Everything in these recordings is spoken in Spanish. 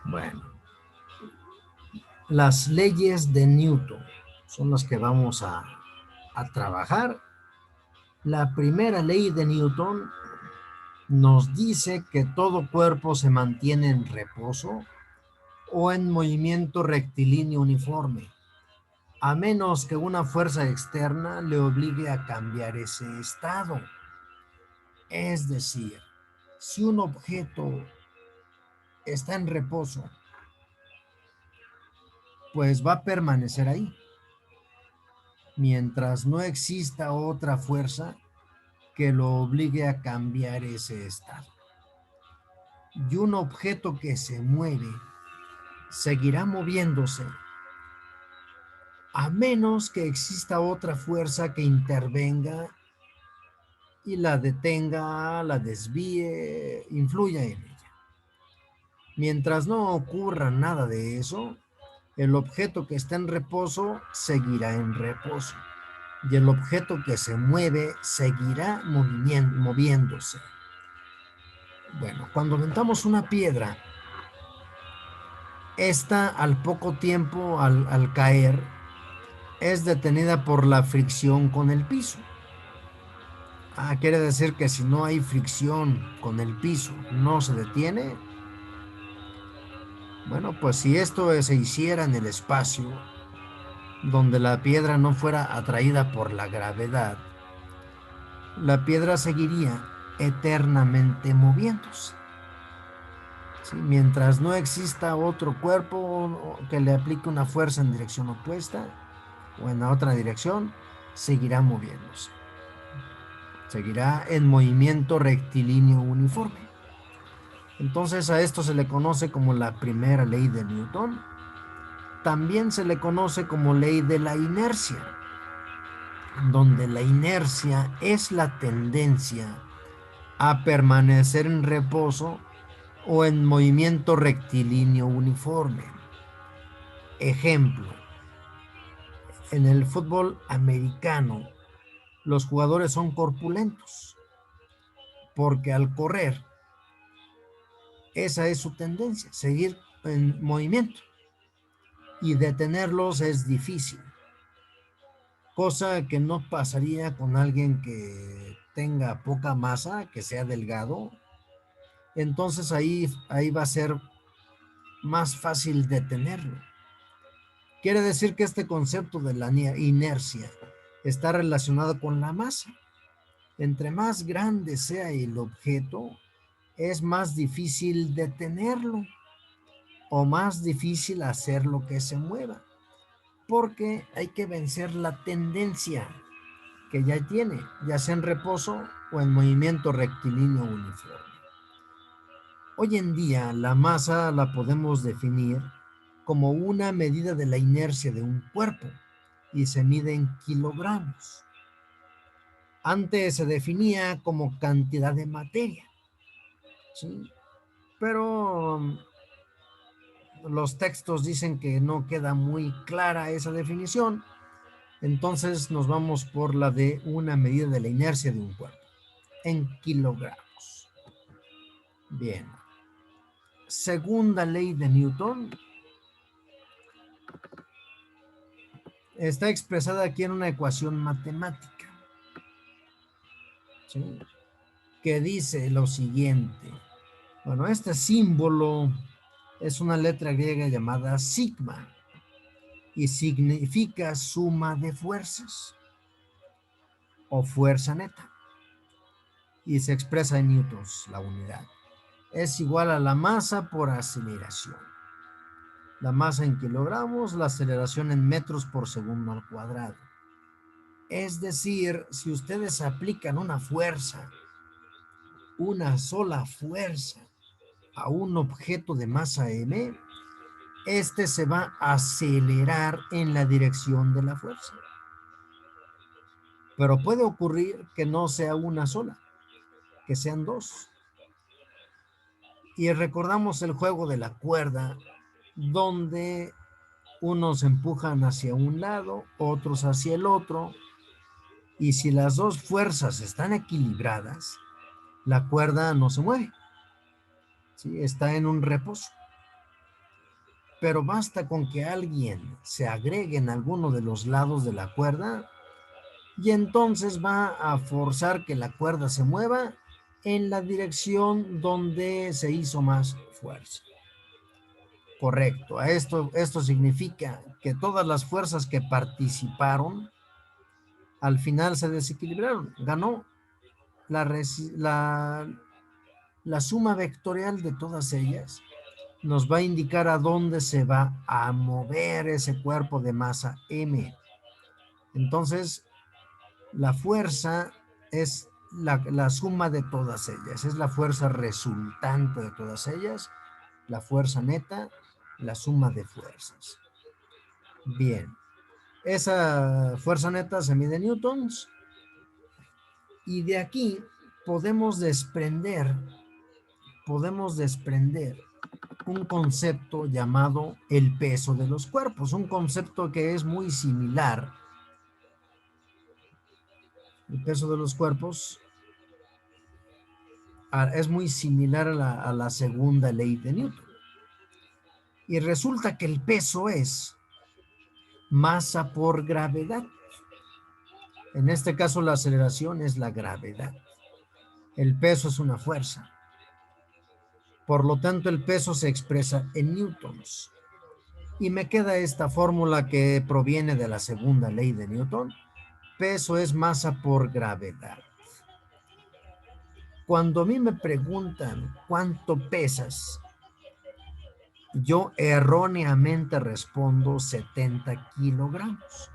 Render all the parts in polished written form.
Bueno, las leyes de Newton son las que vamos a trabajar. La primera ley de Newton nos dice que todo cuerpo se mantiene en reposo o en movimiento rectilíneo uniforme, a menos que una fuerza externa le obligue a cambiar ese estado. Es decir, si un objeto está en reposo, pues va a permanecer ahí, mientras no exista otra fuerza que lo obligue a cambiar ese estado. Y un objeto que se mueve seguirá moviéndose a menos que exista otra fuerza que intervenga y la detenga, la desvíe, influya en ella. Mientras no ocurra nada de eso, el objeto que está en reposo seguirá en reposo y el objeto que se mueve seguirá moviéndose. Bueno, cuando aventamos una piedra, esta al poco tiempo, al caer, es detenida por la fricción con el piso. Quiere decir que si no hay fricción con el piso, no se detiene. Bueno, pues si esto se hiciera en el espacio, donde la piedra no fuera atraída por la gravedad, la piedra seguiría eternamente moviéndose. ¿Sí? Mientras no exista otro cuerpo que le aplique una fuerza en dirección opuesta o en la otra dirección, seguirá moviéndose. Seguirá en movimiento rectilíneo uniforme. Entonces a esto se le conoce como la primera ley de Newton. También se le conoce como ley de la inercia, donde la inercia es la tendencia a permanecer en reposo o en movimiento rectilíneo uniforme. Ejemplo, en el fútbol americano, los jugadores son corpulentos, porque al correr, esa es su tendencia, seguir en movimiento, y detenerlos es difícil, cosa que no pasaría con alguien que tenga poca masa, que sea delgado. Entonces ahí va a ser más fácil detenerlo. Quiere decir que este concepto de la inercia está relacionado con la masa. Entre más grande sea el objeto, es más difícil detenerlo o más difícil hacerlo que se mueva, porque hay que vencer la tendencia que ya tiene, ya sea en reposo o en movimiento rectilíneo uniforme. Hoy en día la masa la podemos definir como una medida de la inercia de un cuerpo y se mide en kilogramos. Antes se definía como cantidad de materia, ¿sí? Pero los textos dicen que no queda muy clara esa definición, entonces nos vamos por la de una medida de la inercia de un cuerpo en kilogramos. Bien. Segunda ley de Newton está expresada aquí en una ecuación matemática, ¿sí? Que dice lo siguiente. Bueno, este símbolo es una letra griega llamada sigma y significa suma de fuerzas o fuerza neta, y se expresa en newtons, la unidad. Es igual a la masa por aceleración. La masa en kilogramos, la aceleración en metros por segundo al cuadrado. Es decir, si ustedes aplican una fuerza, una sola fuerza, a un objeto de masa m, este se va a acelerar en la dirección de la fuerza. Pero puede ocurrir que no sea una sola, que sean dos. Y recordamos el juego de la cuerda, donde unos empujan hacia un lado, otros hacia el otro, y si las dos fuerzas están equilibradas, la cuerda no se mueve, ¿sí? Está en un reposo. pero basta con que alguien se agregue en alguno de los lados de la cuerda y entonces va a forzar que la cuerda se mueva en la dirección donde se hizo más fuerza. Correcto. Esto significa que todas las fuerzas que participaron al final se desequilibraron. Ganó la suma vectorial de todas ellas. Nos va a indicar a dónde se va a mover ese cuerpo de masa M. Entonces, la fuerza es la suma de todas ellas. Es la fuerza resultante de todas ellas. La fuerza neta, la suma de fuerzas. Bien. Esa fuerza neta se mide en newtons. Y de aquí podemos desprender un concepto llamado el peso de los cuerpos, un concepto que es muy similar. El peso de los cuerpos es muy similar a la segunda ley de Newton. Y resulta que el peso es masa por gravedad. En este caso la aceleración es la gravedad. El peso es una fuerza. Por lo tanto, el peso se expresa en newtons. Y me queda esta fórmula que proviene de la segunda ley de Newton. Peso es masa por gravedad. Cuando a mí me preguntan cuánto pesas, yo erróneamente respondo 70 kilogramos.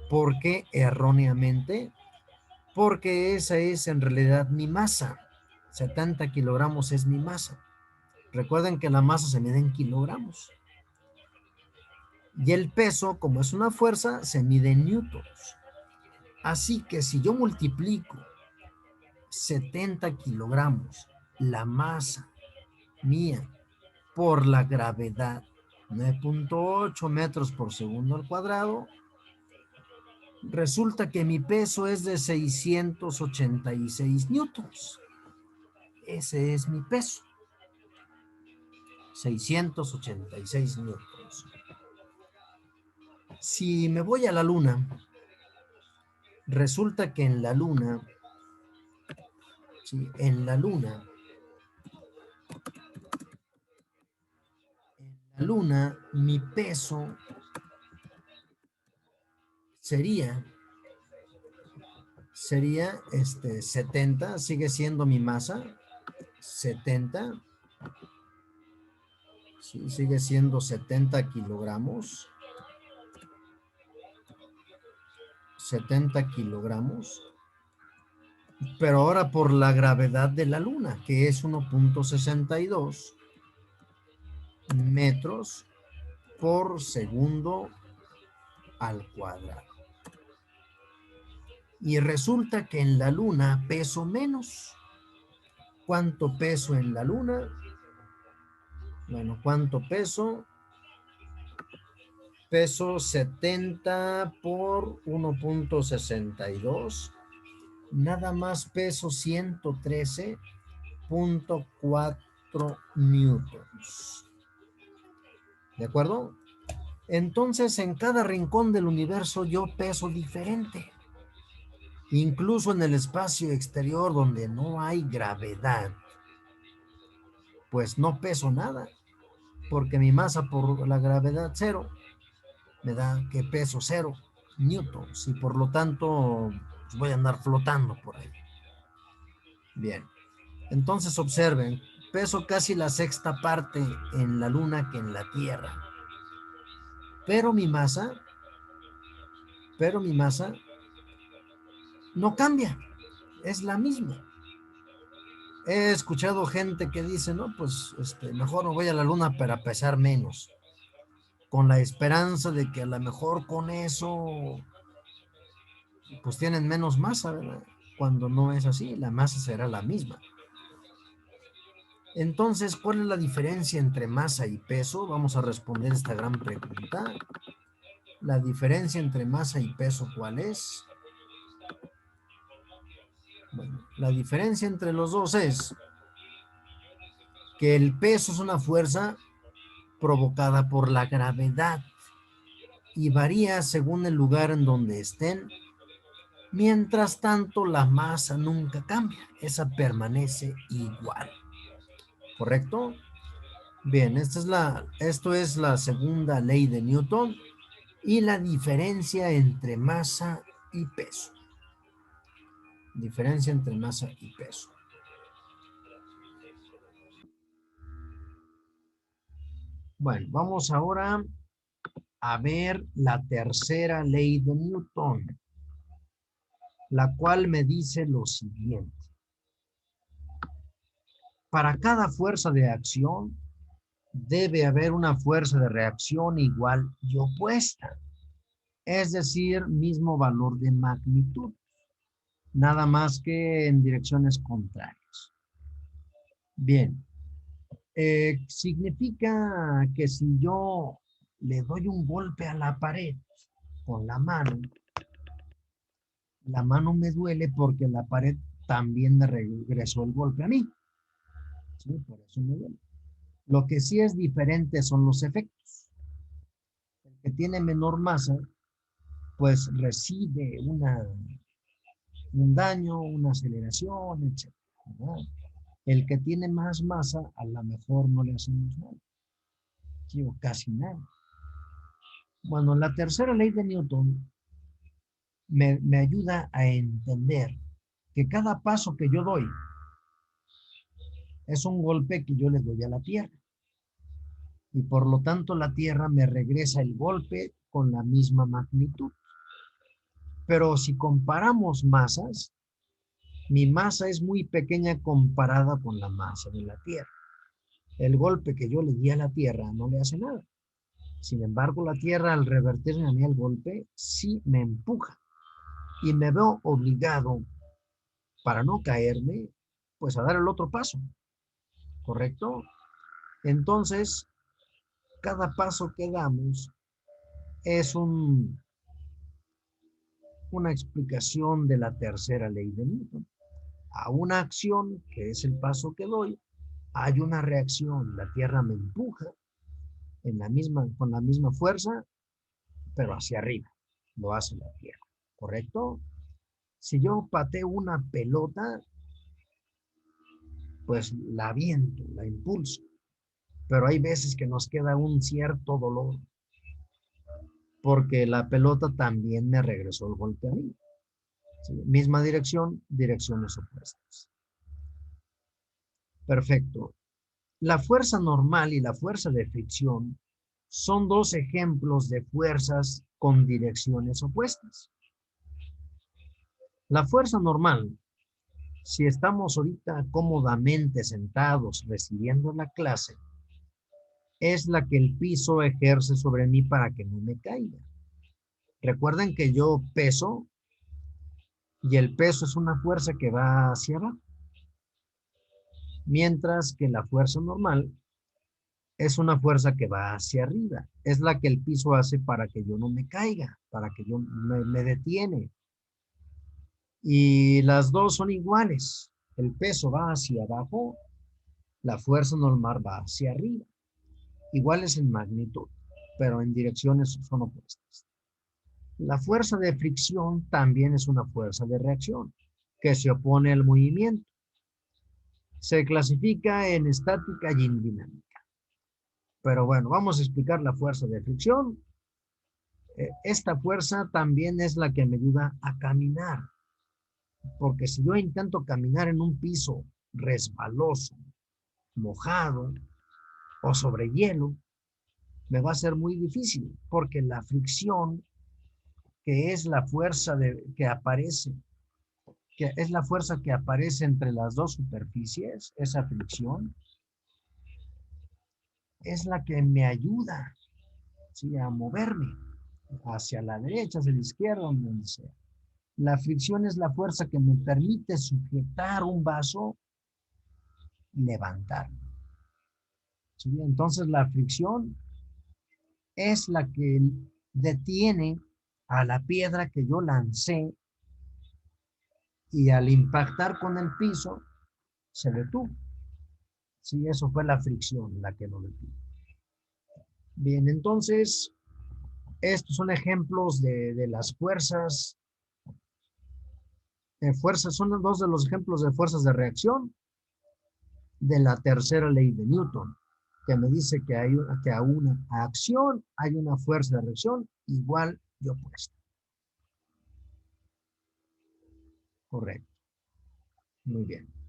¿Por qué erróneamente? Porque esa es en realidad mi masa. 70 kilogramos es mi masa. Recuerden que la masa se mide en kilogramos. Y el peso, como es una fuerza, se mide en newtons. Así que si yo multiplico 70 kilogramos, la masa mía, por la gravedad, 9.8 metros por segundo al cuadrado, resulta que mi peso es de 686 newtons. Ese es mi peso. 686 newtons. Si me voy a la luna, resulta que en la luna, ¿sí? En la luna, mi peso sería 70, sigue siendo mi masa, 70, ¿sí? Sigue siendo 70 kilogramos, 70 kilogramos, pero ahora por la gravedad de la luna, que es 1.62 metros por segundo al cuadrado. Y resulta que en la luna peso menos. ¿Cuánto peso en la luna? Bueno, ¿cuánto peso? Peso 70 por 1.62. Nada más peso 113.4 newtons. ¿De acuerdo? Entonces, en cada rincón del universo yo peso diferente. Incluso en el espacio exterior donde no hay gravedad, pues no peso nada, porque mi masa por la gravedad cero me da que peso 0 newtons y por lo tanto pues voy a andar flotando por ahí. Bien, entonces observen, peso casi la sexta parte en la luna que en la Tierra, pero mi masa no cambia, es la misma. He escuchado gente que dice, no, pues mejor me voy a la luna para pesar menos, con la esperanza de que a lo mejor con eso pues tienen menos masa, ¿verdad? Cuando no es así, la masa será la misma. Entonces, ¿cuál es la diferencia entre masa y peso? Vamos a responder esta gran pregunta. La diferencia entre masa y peso, ¿cuál es? Bueno, la diferencia entre los dos es que el peso es una fuerza provocada por la gravedad y varía según el lugar en donde estén. Mientras tanto, la masa nunca cambia, esa permanece igual. ¿Correcto? Bien, esto es la segunda ley de Newton y la diferencia entre masa y peso. Diferencia entre masa y peso. Bueno, vamos ahora a ver la tercera ley de Newton, la cual me dice lo siguiente. Para cada fuerza de acción, debe haber una fuerza de reacción igual y opuesta, es decir, mismo valor de magnitud, nada más que en direcciones contrarias. Bien, significa que si yo le doy un golpe a la pared con la mano me duele porque la pared también me regresó el golpe a mí. ¿Sí? Por eso me duele. Lo que sí es diferente son los efectos. El que tiene menor masa, pues recibe un daño, una aceleración, etc. ¿Verdad? El que tiene más masa, a lo mejor no le hacemos nada. ¿Sí? O casi nada. Bueno, la tercera ley de Newton me ayuda a entender que cada paso que yo doy es un golpe que yo le doy a la tierra. Y por lo tanto la tierra me regresa el golpe con la misma magnitud. Pero si comparamos masas, mi masa es muy pequeña comparada con la masa de la tierra. El golpe que yo le di a la tierra no le hace nada. Sin embargo, la tierra al revertirme a mí el golpe sí me empuja y me veo obligado, para no caerme, pues a dar el otro paso. ¿Correcto? Entonces, cada paso que damos es una explicación de la tercera ley de Newton. A una acción, que es el paso que doy, hay una reacción. La tierra me empuja con la misma fuerza, pero hacia arriba. Lo hace la tierra. ¿Correcto? Si yo pateo una pelota, pues la aviento, la impulso. Pero hay veces que nos queda un cierto dolor porque la pelota también me regresó el golpe a mí. ¿Sí? Misma dirección, direcciones opuestas. Perfecto. La fuerza normal y la fuerza de fricción son dos ejemplos de fuerzas con direcciones opuestas. La fuerza normal, si estamos ahorita cómodamente sentados recibiendo la clase, es la que el piso ejerce sobre mí para que no me caiga. Recuerden que yo peso y el peso es una fuerza que va hacia abajo, mientras que la fuerza normal es una fuerza que va hacia arriba. Es la que el piso hace para que yo no me caiga, para que yo me detiene. Y las dos son iguales. El peso va hacia abajo, la fuerza normal va hacia arriba. Iguales en magnitud, pero en direcciones son opuestas. La fuerza de fricción también es una fuerza de reacción que se opone al movimiento. Se clasifica en estática y en dinámica. Pero bueno, vamos a explicar la fuerza de fricción. Esta fuerza también es la que me ayuda a caminar. Porque si yo intento caminar en un piso resbaloso, mojado o sobre hielo, me va a ser muy difícil porque la fricción, que es la fuerza que aparece, que es la fuerza que aparece entre las dos superficies, esa fricción, es la que me ayuda, ¿sí?, a moverme hacia la derecha, hacia la izquierda, donde sea. La fricción es la fuerza que me permite sujetar un vaso y levantarlo. ¿Sí? Entonces la fricción es la que detiene a la piedra que yo lancé y al impactar con el piso se detuvo. Sí, eso fue la fricción la que lo detuvo. Bien, entonces, estos son ejemplos de las fuerzas. Fuerzas son dos de los ejemplos de fuerzas de reacción de la tercera ley de Newton, que me dice que, que a una acción hay una fuerza de reacción igual y opuesta. Correcto. Muy bien.